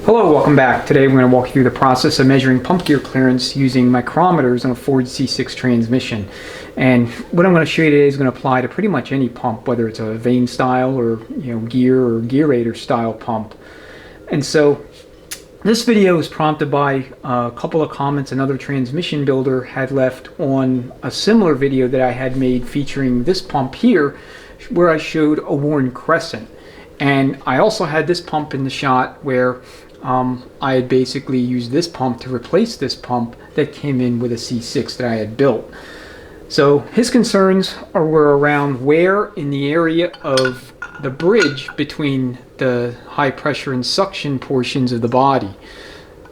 Hello, welcome back. Today we're going to walk you through the process of measuring pump gear clearance using micrometers on a Ford C6 transmission. And what I'm going to show you today is going to apply to pretty much any pump, whether it's a vane style or gear or gearator style pump. And so this video is prompted by a couple of comments another transmission builder had left on a similar video that I had made featuring this pump here, where I showed a worn crescent. And I also had this pump in the shot where I had basically used this pump to replace this pump that came in with a C6 that I had built. So his concerns were around where in the area of the bridge between the high pressure and suction portions of the body.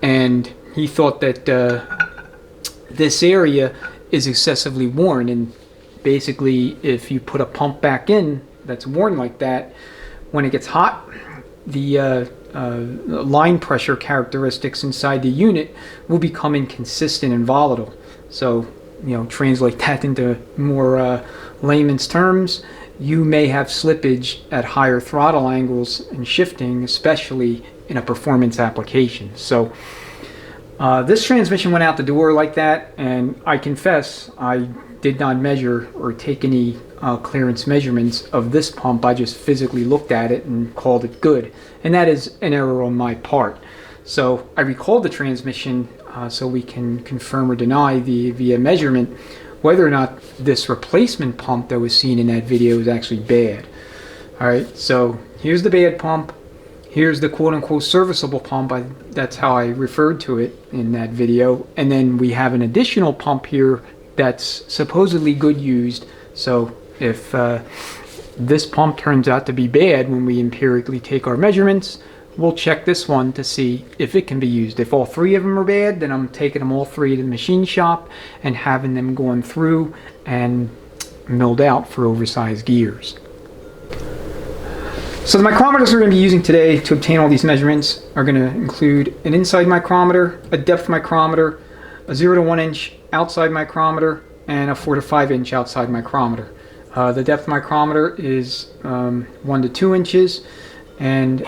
And he thought that this area is excessively worn, and basically if you put a pump back in that's worn like that, when it gets hot, the line pressure characteristics inside the unit will become inconsistent and volatile. So, translate that into more layman's terms, you may have slippage at higher throttle angles and shifting, especially in a performance application. So this transmission went out the door like that, and I confess I did not measure or take any clearance measurements of this pump. I just physically looked at it and called it good, and that is an error on my part. So I recalled the transmission so we can confirm or deny via measurement whether or not this replacement pump that was seen in that video is actually bad. Alright, so here's the bad pump, here's the quote-unquote serviceable pump. That's how I referred to it in that video, and then we have an additional pump here that's supposedly good used. So if this pump turns out to be bad when we empirically take our measurements, we'll check this one to see if it can be used. If all three of them are bad, then I'm taking them all three to the machine shop and having them going through and milled out for oversized gears. So the micrometers we're going to be using today to obtain all these measurements are going to include an inside micrometer, a depth micrometer, a 0 to 1 inch outside micrometer, and a 4 to 5 inch outside micrometer. The depth micrometer is 1 to 2 inches, and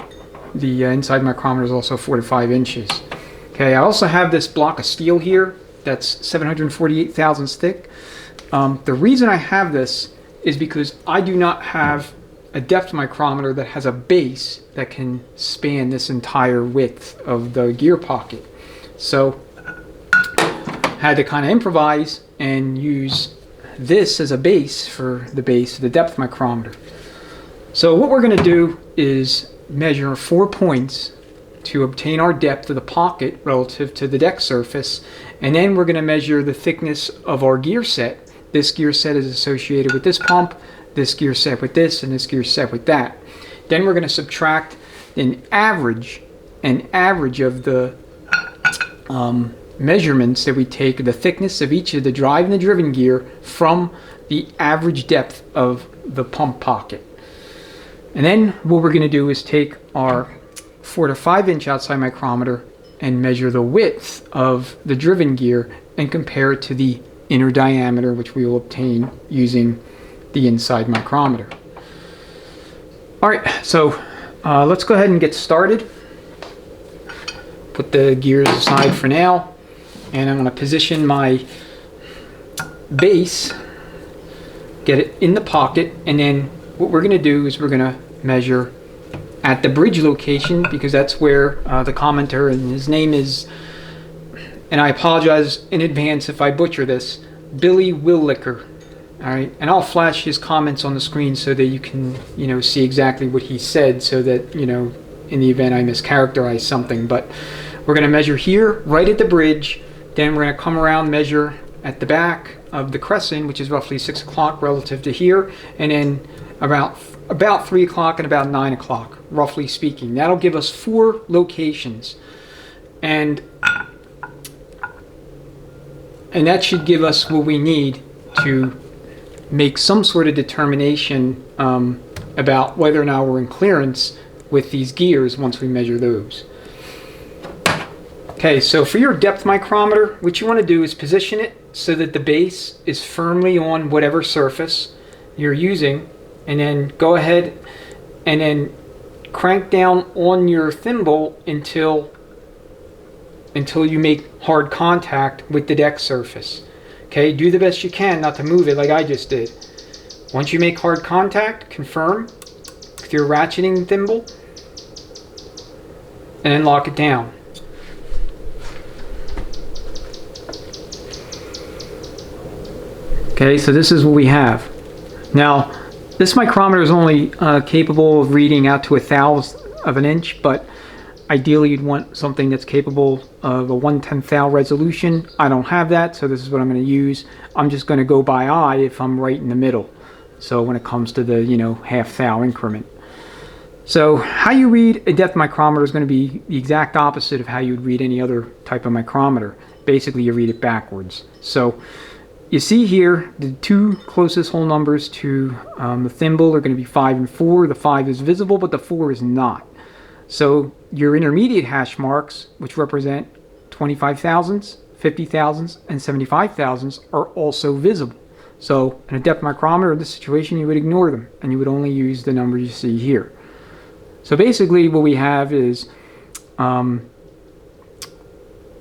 the inside micrometer is also 4 to 5 inches. Okay, I also have this block of steel here that's 748 thousandths thick. The reason I have this is because I do not have a depth micrometer that has a base that can span this entire width of the gear pocket. So had to kind of improvise and use this as a base for the base of the depth micrometer. So what we're going to do is measure 4 points to obtain our depth of the pocket relative to the deck surface, and then we're going to measure the thickness of our gear set. This gear set is associated with this pump, this gear set with this, and this gear set with that. Then we're going to subtract an average of the measurements that we take, the thickness of each of the drive and the driven gear, from the average depth of the pump pocket. And then what we're going to do is take our 4 to 5 inch outside micrometer and measure the width of the driven gear and compare it to the inner diameter, which we will obtain using the inside micrometer. Alright, so let's go ahead and get started. Put the gears aside for now, and I'm going to position my base, get it in the pocket, and then what we're going to do is we're going to measure at the bridge location, because that's where the commenter, and his name is, and I apologize in advance if I butcher this, Billy Willicker. Alright, and I'll flash his comments on the screen so that you can see exactly what he said, so that in the event I mischaracterize something. But we're going to measure here right at the bridge, then we're going to come around, measure at the back of the crescent, which is roughly 6 o'clock relative to here, and then about 3 o'clock and about 9 o'clock, roughly speaking. That'll give us 4 locations, and that should give us what we need to make some sort of determination about whether or not we're in clearance with these gears once we measure those. Okay, so for your depth micrometer, what you want to do is position it so that the base is firmly on whatever surface you're using, and then go ahead and then crank down on your thimble until you make hard contact with the deck surface. Okay, do the best you can not to move it like I just did. Once you make hard contact, confirm with your ratcheting thimble, and then lock it down. Okay, so this is what we have. Now, this micrometer is only capable of reading out to 1/1000th of an inch, but ideally you'd want something that's capable of a 1/10,000 resolution. I don't have that, so this is what I'm going to use. I'm just going to go by eye if I'm right in the middle. So when it comes to the, 1/2 thou increment. So how you read a depth micrometer is going to be the exact opposite of how you would read any other type of micrometer. Basically, you read it backwards. So you see here, the two closest whole numbers to the thimble are going to be 5 and 4. The 5 is visible, but the 4 is not. So your intermediate hash marks, which represent 25 thousandths, 50 thousandths, and 75 thousandths, are also visible. So in a depth micrometer, in this situation, you would ignore them, and you would only use the numbers you see here. So basically what we have is, and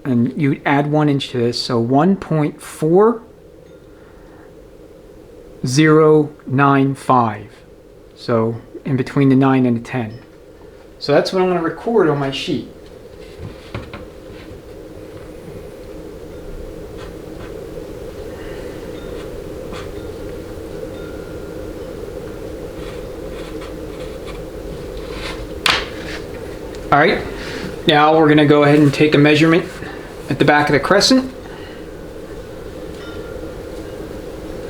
you add 1 inch to this, so 1.4095. So in between the 9 and the 10. So that's what I'm going to record on my sheet. Alright, now we're going to go ahead and take a measurement at the back of the crescent.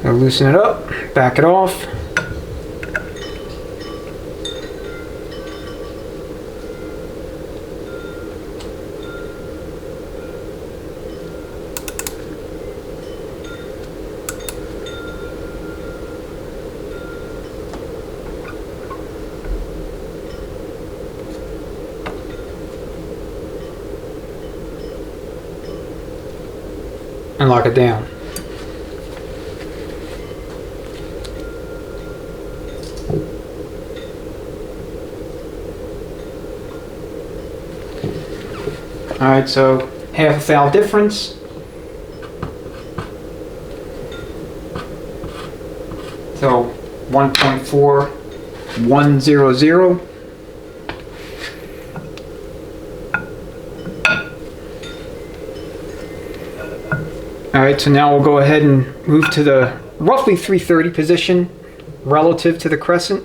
I'll loosen it up, back it off. And lock it down. Alright, so 1/2 thou difference. So 1.4100. Alright, so now we'll go ahead and move to the roughly 330 position relative to the crescent.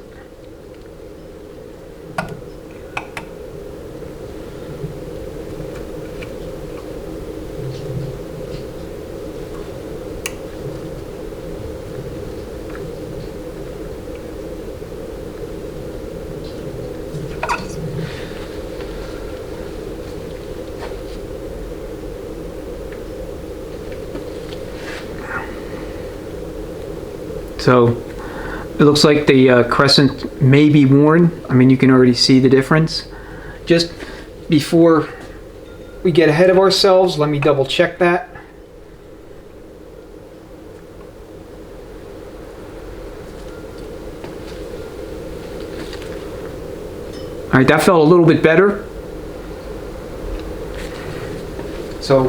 So it looks like the crescent may be worn. I mean, you can already see the difference. Just before we get ahead of ourselves, let me double check that. All right, that felt a little bit better. So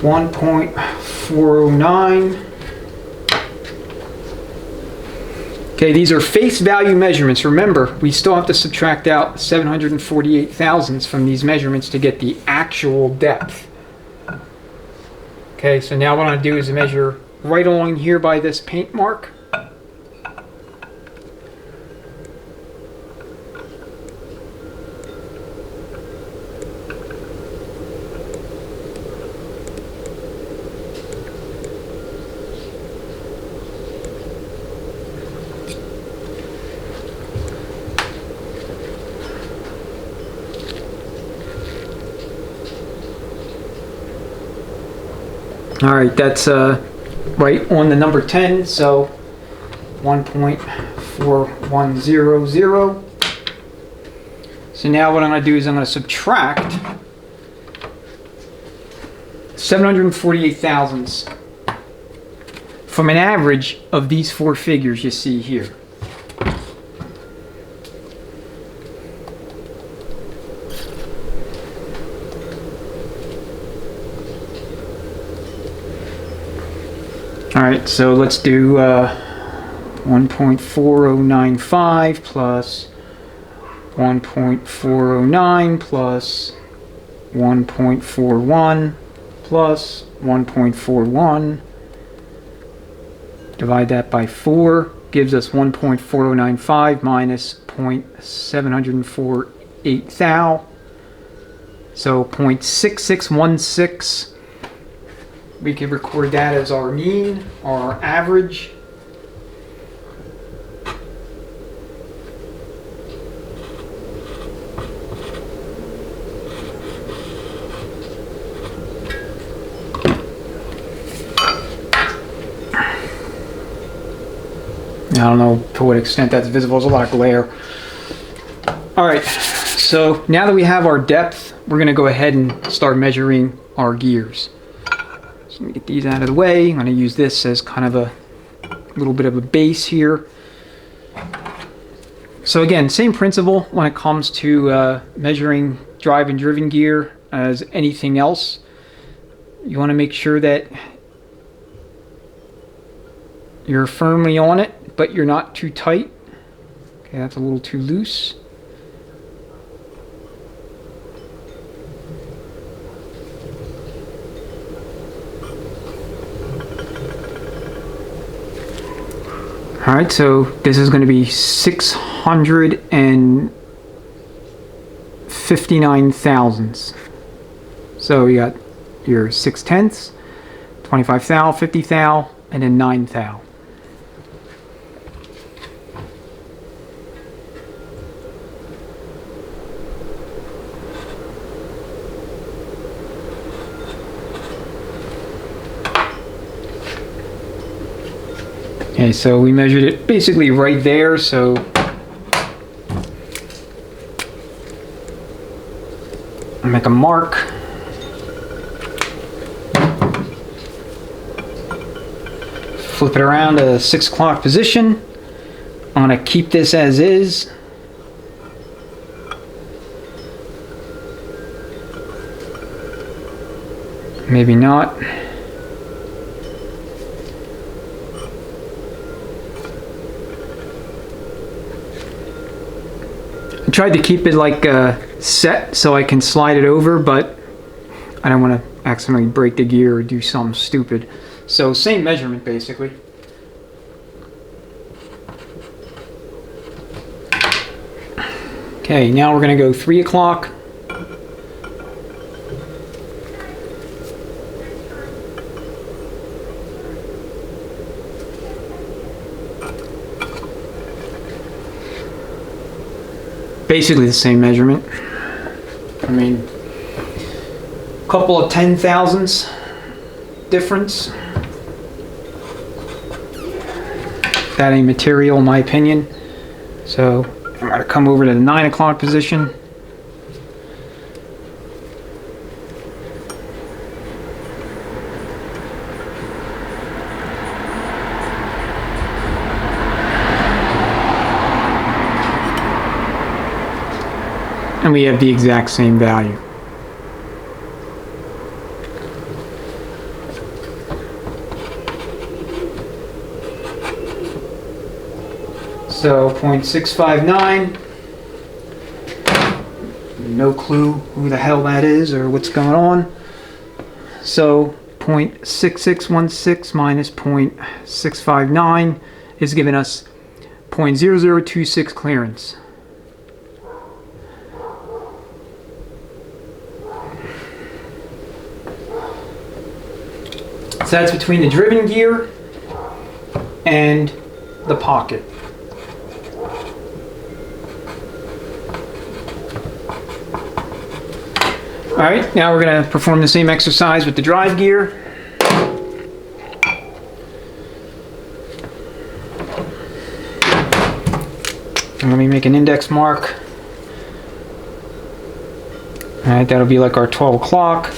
1.409. Okay, these are face value measurements. Remember, we still have to subtract out 748 thousandths from these measurements to get the actual depth. Okay, so now what I'm going to do is measure right along here by this paint mark. All right, that's right on the number 10, so 1.4100. So now what I'm going to do is I'm going to subtract 748 thousandths from an average of these four figures you see here. All right, so let's do 1.4095 plus 1.409 plus 1.41 plus 1.41. Divide that by 4, gives us 1.4095 minus 0.748 thou. So 0.6616. We can record that as our mean, our average. I don't know to what extent that's visible. There's a lot of glare. All right, so now that we have our depth, we're going to go ahead and start measuring our gears. So let me get these out of the way. I'm going to use this as kind of a little bit of a base here. So again, same principle when it comes to measuring drive and driven gear as anything else. You want to make sure that you're firmly on it, but you're not too tight. Okay, that's a little too loose. All right, so this is going to be 659 thousandths. So you got your 6/10, 25 thou, 50 thou, and then 9 thou. Okay, so we measured it basically right there, so I'll make a mark. Flip it around to 6 o'clock position. I'm going to keep this as is. Maybe not. I tried to keep it like set so I can slide it over, but I don't want to accidentally break the gear or do something stupid. So same measurement basically. Okay, now we're going to go 3 o'clock. Basically the same measurement. I mean, a couple of 10 thousandths difference. That ain't material in my opinion. So I'm going to come over to the 9 o'clock position. And we have the exact same value. So 0.659. No clue who the hell that is or what's going on. So 0.6616 minus 0.659 is giving us 0.0026 clearance. So that's between the driven gear and the pocket. All right, now we're going to perform the same exercise with the drive gear. And let me make an index mark. All right, that'll be like our 12 o'clock.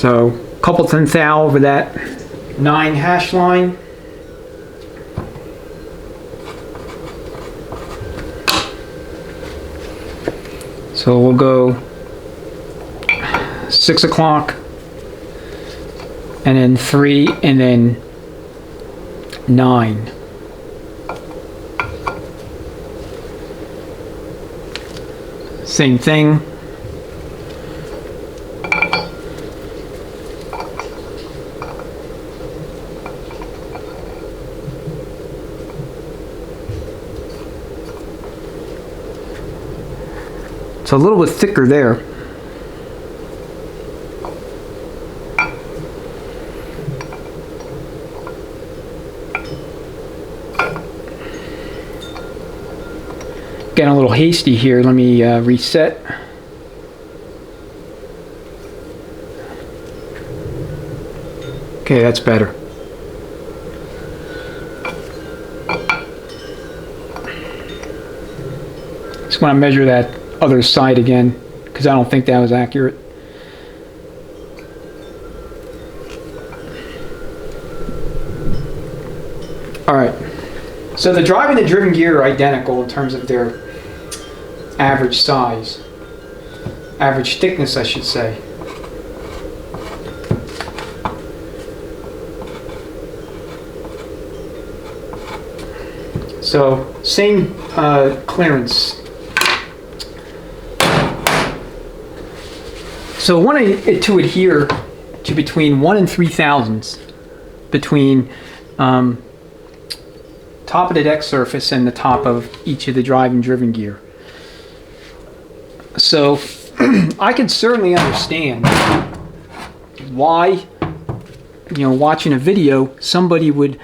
So coupleton thou over that 9 hash line. So we'll go 6 o'clock, and then 3, and then 9. Same thing. It's a little bit thicker there. Getting a little hasty here. Let me reset. Okay, that's better. Just want to measure that other side again, because I don't think that was accurate. Alright, so the drive and the driven gear are identical in terms of their average size, average thickness I should say. So same clearance. So I want it to adhere to between 1 and 3 thousandths between top of the deck surface and the top of each of the drive and driven gear. So I can certainly understand why, you know, watching a video, somebody would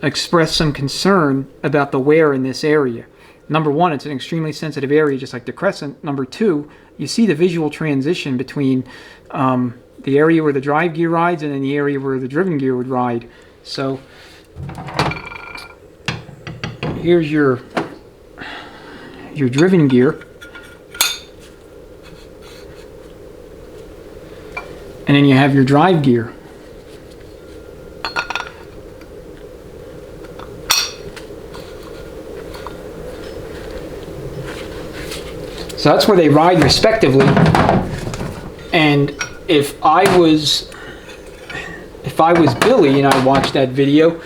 express some concern about the wear in this area. Number one, it's an extremely sensitive area, just like the crescent. Number two, you see the visual transition between the area where the drive gear rides and then the area where the driven gear would ride. So here's your driven gear. And then you have your drive gear. So that's where they ride respectively. And if I was Billy and I watched that video,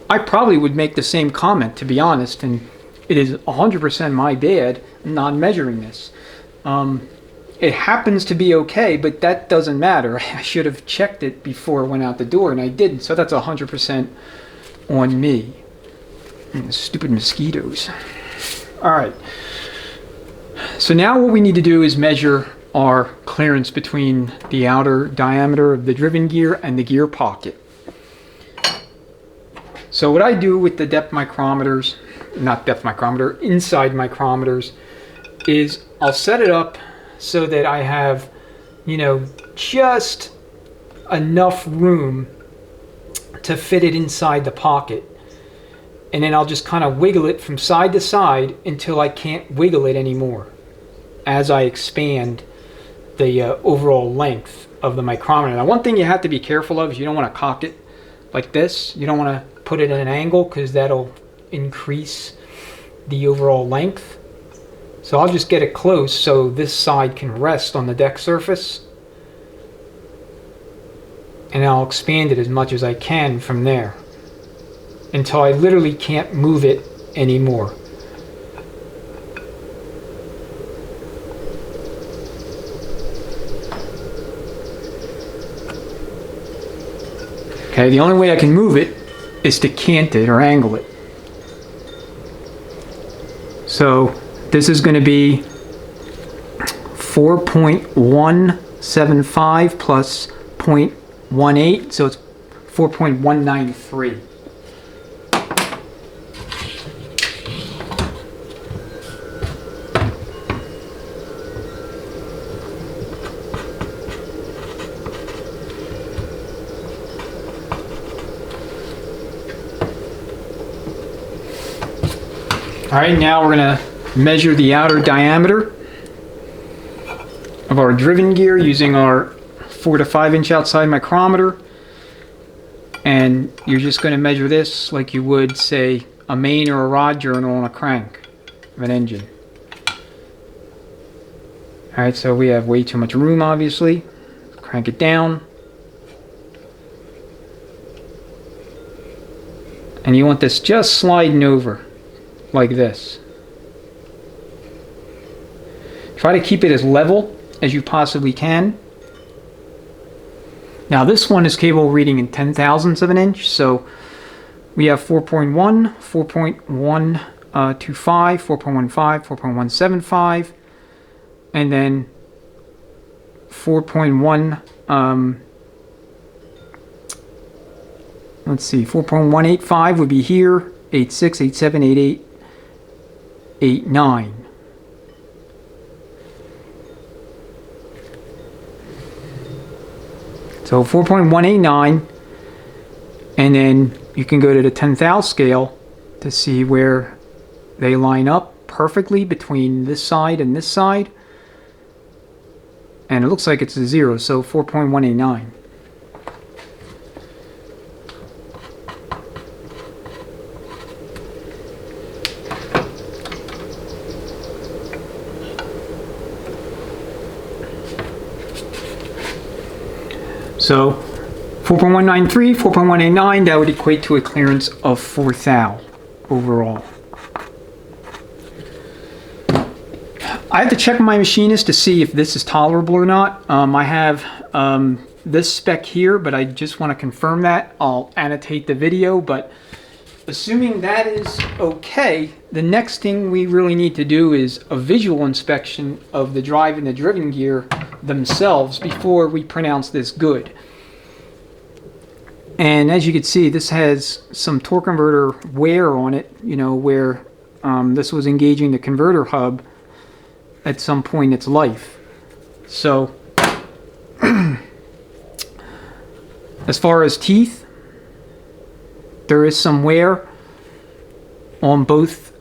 I probably would make the same comment, to be honest. And it is 100% my bad not measuring this. It happens to be okay, but that doesn't matter. I should have checked it before I went out the door, and I didn't. So that's 100% on me. And the stupid mosquitoes. All right. So now what we need to do is measure our clearance between the outer diameter of the driven gear and the gear pocket. So what I do with the depth micrometers, not depth micrometer, inside micrometers, is I'll set it up so that I have, you know, just enough room to fit it inside the pocket. And then I'll just kind of wiggle it from side to side until I can't wiggle it anymore as I expand the overall length of the micrometer. Now, one thing you have to be careful of is you don't want to cock it like this. You don't want to put it at an angle because that'll increase the overall length. So I'll just get it close so this side can rest on the deck surface. And I'll expand it as much as I can from there until I literally can't move it anymore. Okay, the only way I can move it is to cant it or angle it. So this is going to be 4.175 plus 0.18, so it's 4.193. All right, now we're going to measure the outer diameter of our driven gear using our 4 to 5 inch outside micrometer, and you're just going to measure this like you would, say, a main or a rod journal on a crank of an engine. Alright, so we have way too much room, obviously. Crank it down. And you want this just sliding over like this. Try to keep it as level as you possibly can. Now this one is capable of reading in 10,000ths of an inch, so we have 4.1, 4.125, 4.15, 4.175, and then 4.1, let's see, 4.185 would be here, 86, 87, 88, 89. So 4.189, and then you can go to the 10,000 scale to see where they line up perfectly between this side and this side. And it looks like it's a 0, so 4.189. So 4.193, 4.189, that would equate to a clearance of 4 thou overall. I have to check with my machinist to see if this is tolerable or not. I have this spec here, but I just want to confirm that. I'll annotate the video, but assuming that is okay, the next thing we really need to do is a visual inspection of the drive and the driven gear themselves before we pronounce this good. And as you can see, this has some torque converter wear on it, you know, where this was engaging the converter hub at some point in its life. So as far as teeth, there is some wear on both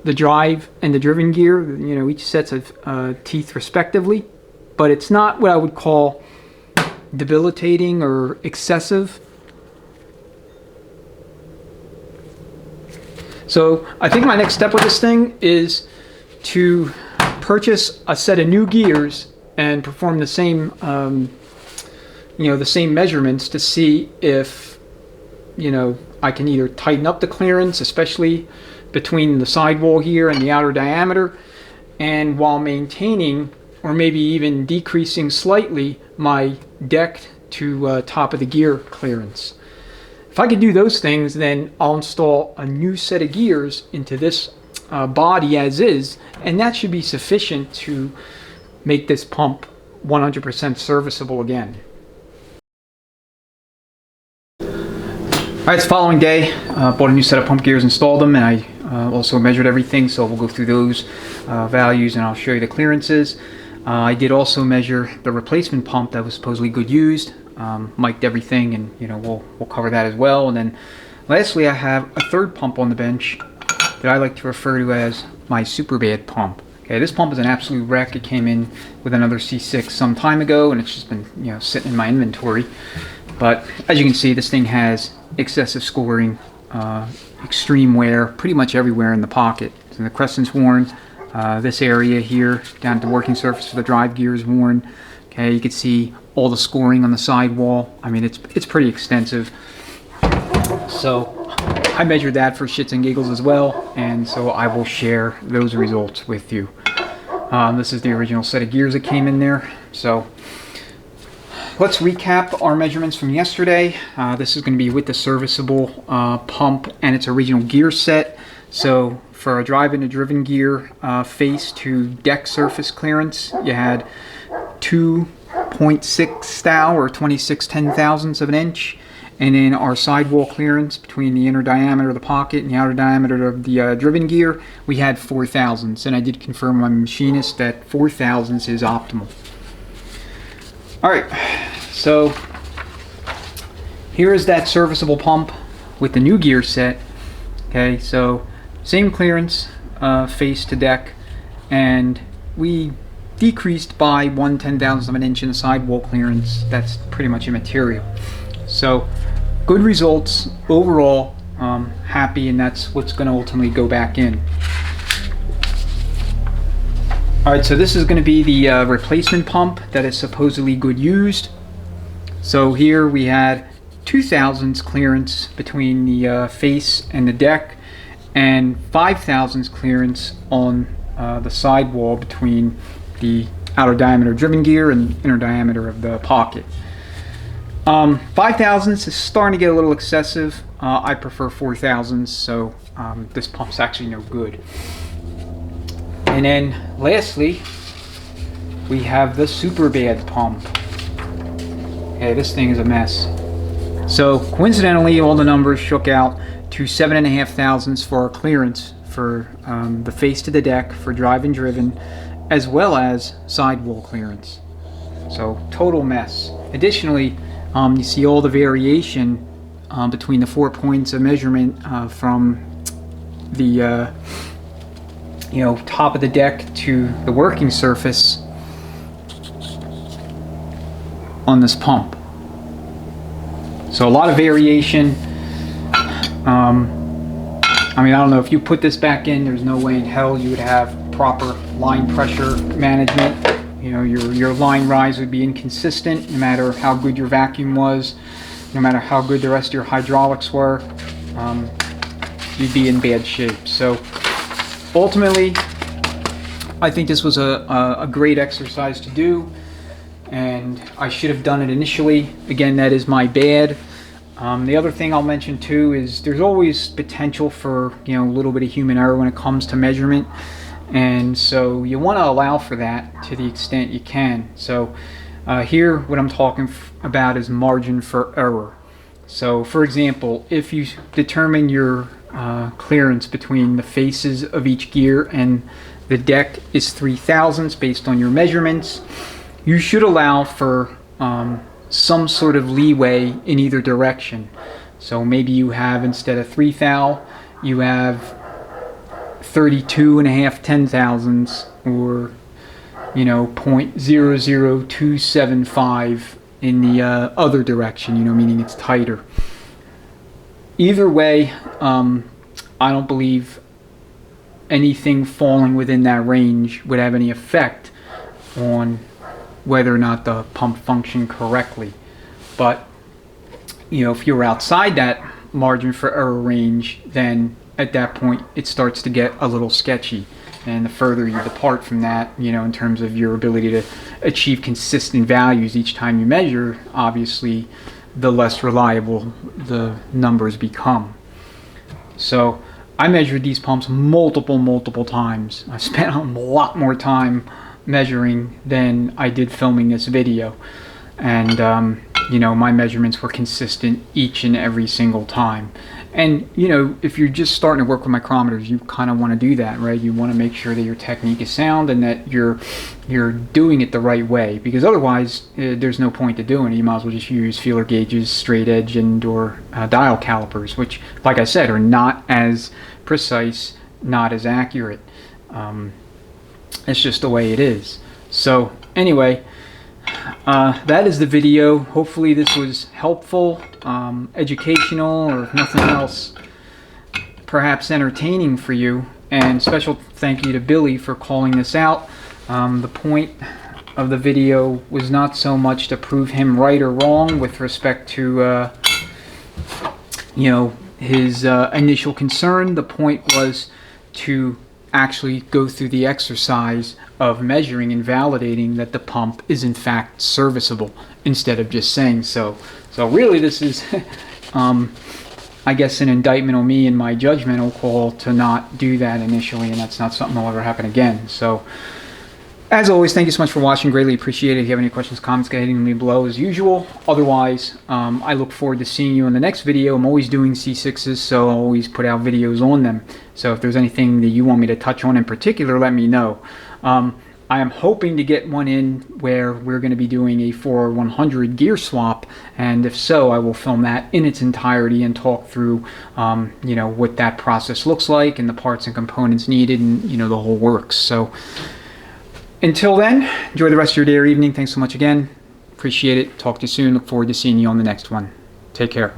the drive and the driven gear, you know, each sets of teeth respectively, but it's not what I would call debilitating or excessive. So I think my next step with this thing is to purchase a set of new gears and perform the same, you know, the same measurements to see if, you know, I can either tighten up the clearance, especially between the sidewall here and the outer diameter, and while maintaining or maybe even decreasing slightly my deck to top of the gear clearance. If I could do those things, then I'll install a new set of gears into this body as is, and that should be sufficient to make this pump 100% serviceable again. Alright, it's the following day. Bought a new set of pump gears, installed them, and I also measured everything, so we'll go through those values and I'll show you the clearances. I did also measure the replacement pump that was supposedly good used, mic'd everything, and you know, we'll cover that as well. And then lastly, I have a third pump on the bench that I like to refer to as my super bad pump. Okay, this pump is an absolute wreck. It came in with another C6 some time ago, and it's just been, you know, sitting in my inventory. But as you can see, this thing has excessive scoring, extreme wear, pretty much everywhere in the pocket. So the crescent's worn. This area here, down at the working surface for the drive gear, is worn. Okay, you can see all the scoring on the sidewall. I mean, it's pretty extensive. So I measured that for shits and giggles as well, and so I will share those results with you. This is the original set of gears that came in there. So let's recap our measurements from yesterday. This is going to be with the serviceable pump and its original gear set. So for a drive and a driven gear face to deck surface clearance, you had 2.6 thou or 26/10,000ths of an inch. And then our sidewall clearance between the inner diameter of the pocket and the outer diameter of the driven gear, we had 4 thousandths. And I did confirm with my machinist that 4 thousandths is optimal. Alright, so here is that serviceable pump with the new gear set. Okay, so same clearance, face to deck, and we decreased by 1/10,000th of an inch in the sidewall clearance, that's pretty much immaterial. So good results overall. Happy, and that's what's going to ultimately go back in. Alright, so this is going to be the replacement pump that is supposedly good used. So here we had 2/1000ths clearance between the face and the deck, and 5/1000ths clearance on the sidewall between the outer diameter driven gear and inner diameter of the pocket. 5/1000ths is starting to get a little excessive. I prefer 4/1000ths, so this pump's actually no good. And then lastly, we have the super bad pump. Hey, this thing is a mess. So coincidentally, all the numbers shook out to 7.5/1000ths for our clearance for the face to the deck for drive and driven, as well as sidewall clearance. So total mess. Additionally, you see all the variation between the 4 points of measurement from the top of the deck to the working surface on this pump. So a lot of variation. I mean, I don't know, if you put this back in, there's no way in hell you would have proper line pressure management. You know, your line rise would be inconsistent no matter how good your vacuum was, no matter how good the rest of your hydraulics were. You'd be in bad shape. So ultimately, I think this was a great exercise to do, and I should have done it initially. Again, that is my bad. The other thing I'll mention too is there's always potential for a little bit of human error when it comes to measurement, and so you want to allow for that to the extent you can. So here what I'm talking about is margin for error. So for example, if you determine your clearance between the faces of each gear and the deck is 3/1000ths based on your measurements, you should allow for some sort of leeway in either direction. So maybe you have, instead of 3 thou, you have 32.5/10,000ths, or 0.00275 in the other direction, meaning it's tighter. Either way, I don't believe anything falling within that range would have any effect on whether or not the pump functioned correctly. But if you're outside that margin for error range, then at that point it starts to get a little sketchy. And the further you depart from that, in terms of your ability to achieve consistent values each time you measure, obviously the less reliable the numbers become. So I measured these pumps multiple times. I spent a lot more time measuring than I did filming this video, and my measurements were consistent each and every single time. And if you're just starting to work with micrometers, you kind of want to do that, right? You want to make sure that your technique is sound and that you're doing it the right way, because otherwise there's no point to doing it. You might as well just use feeler gauges, straight edge, and or dial calipers, which, like I said, are not as precise, not as accurate. It's just the way it is. So anyway, that is the video. Hopefully this was helpful, educational, or if nothing else, perhaps entertaining for you. And special thank you to Billy for calling this out. The point of the video was not so much to prove him right or wrong with respect to his initial concern. The point was to actually go through the exercise of measuring and validating that the pump is in fact serviceable, instead of just saying so. So really this is I guess an indictment on me and my judgmental call to not do that initially, and that's not something that'll ever happen again. So as always, thank you so much for watching. Greatly appreciate it. If you have any questions, comments, go ahead and leave them below as usual. Otherwise, I look forward to seeing you in the next video. I'm always doing C6s, so I'll always put out videos on them. So if there's anything that you want me to touch on in particular, let me know. I am hoping to get one in where we're going to be doing a 4/100 gear swap, and if so, I will film that in its entirety and talk through what that process looks like and the parts and components needed, and the whole works. So Until then, enjoy the rest of your day or evening. Thanks so much again. Appreciate it. Talk to you soon. Look forward to seeing you on the next one. Take care.